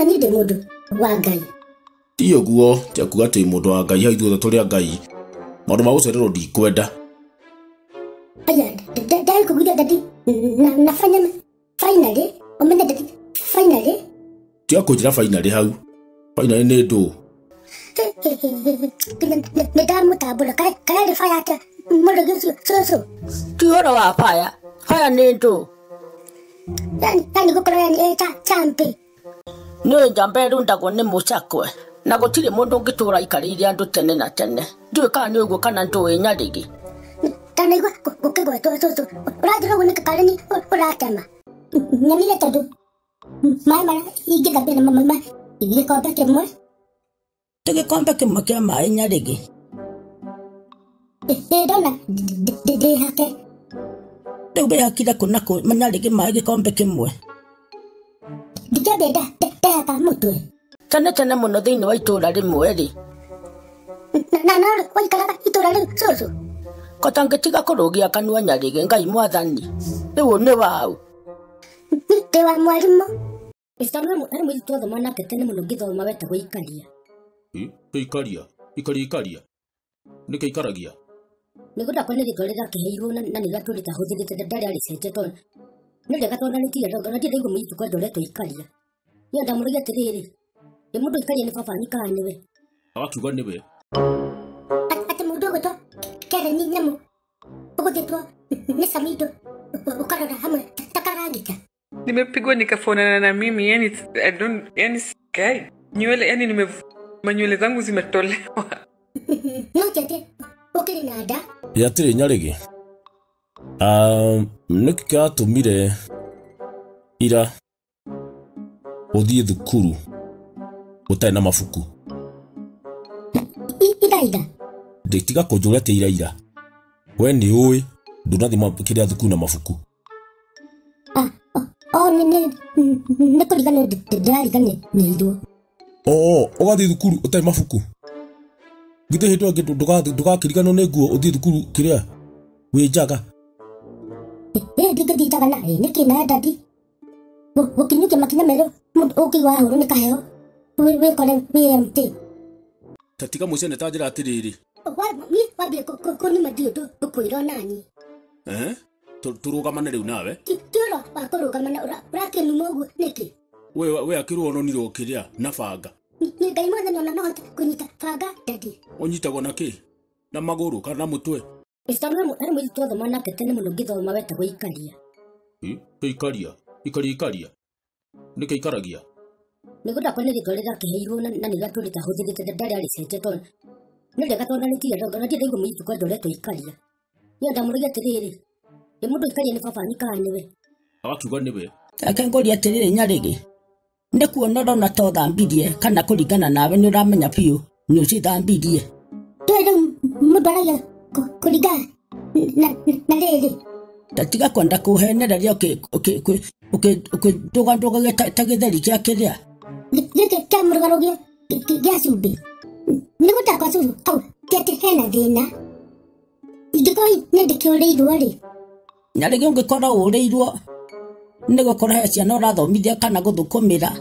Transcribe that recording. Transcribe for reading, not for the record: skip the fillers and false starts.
Ona ni de mundu wa Ngai. Ti uguo, ti akuga ati mundu wa Ngai haithu tuli a Ngai. Maundu ma gucererwo ndikwenda. Aya, dai kuguja dadi. Nafanya finally, omena dadi finally. Ti akunjira finally hau. Finally ni ndu. Ne damu tabula kaya le fire ata. Mundu gisu so. Ti horo wa fire. Fire ni ndu. Yani gukora yani champi. No jambe runda go ne musakwe. Na gutire mundu ngitura ikarire andu tene na tene. Ndiwe kana ni uguo kana ndu nyarigi. Tana igwa gukegwa so. Uradira gune kakarani uratama. Nyamile tadu. Mama igiga bena mama. Igiga kwa bake mwe. Tege kombe kimwe kia mai nyarigi. Dona de hake. Tebe yakira kunako manyarigi mai gikombe kimwe. Dijabe da haka mutwe. Tene muno thiini wa itura rimwe ri. Na waikaraga itura ri so. Kotangetiga kurugia kanua nyarigi Ngai mwathani. Riu ni wau. Te wa mwarimu. Istamwe ari mwitu todo mana ketene muno githoma weta guikaria. Ikaria. Nika ikaragia. Niguda kone gitolera kehiru na niga tulita huthirite ndari ari sejeton. Nile gatona nitia ndo na ndigo mwitu kwa doleto ikaria. Yo ndamurugia tiriri. Ni mundu ikaria ni baba nikaniwe. Akiuga niwe. Ate mundu goto kere ni nyamu. Ugodetwa ni samido. Ukarora hamwe takarangika. Nimepigwa nikafonana na mimi yani sky. Nywele yani manywele zangu zimetolewa. Nojete ukiri na ada. Yatiri nyarigi. Nikika tumire ira uthie thukuru utai na mafuku. Ida. Nditiga kunjura te ira. We ni uwi ndunathima kiria thukuru na mafuku. Ne kurigana ndirarigane ni indo. Ugathie thukuru utai mafuku. Gite hitwa gitu ndugakirigano ni nguo uthie thukuru kiria wi njaga. Diga na niki na dadi. Ukinyuke makinya mero ukiwa huru ni kaheo. We kole BMT. Tatiga mucene tanjira atiriri. Wabie kuni madio kukwira nani. Turugamane riu nawe. Tiro wakurugamana urakenu mogu niki. We akirwo no niro kiria na banga. Ni Ngai mwana no kunyita banga dadi. Onyitagwo na ki? Na maguru kana mutwe? Istamwe ari mwitu todo mana ketene muno githoma weta guikaria. Ikaria. Nika ikaragia. Niguda kone gitolera kehiru na niga tulita huthirite ndari ari sejeton. Nile gatona nitia ndo na ndigo mwitu kwa doleto ikaria. Yo ndamurugia tiriri. Ni mundu ikaria ni baba nikaniwe. Akiuga niwe. Akengoria tiriri nyarigi. Ndikuona ndona to thambirie kana kuringana nawe ni uramenya piu ni ucithambirie. Twende mudaraga kuriga na riri. Tatiga kwenda kuhenereria nduga tagitheri kia kiria. Gike kamurgarogia gia cumbi. Niguta kwa cumbi au kete hena thina. Igikoi nindikioreirwo ri. Nyarigi ungikora ureirwo ni gukora ciana urathomithia kana guthukumira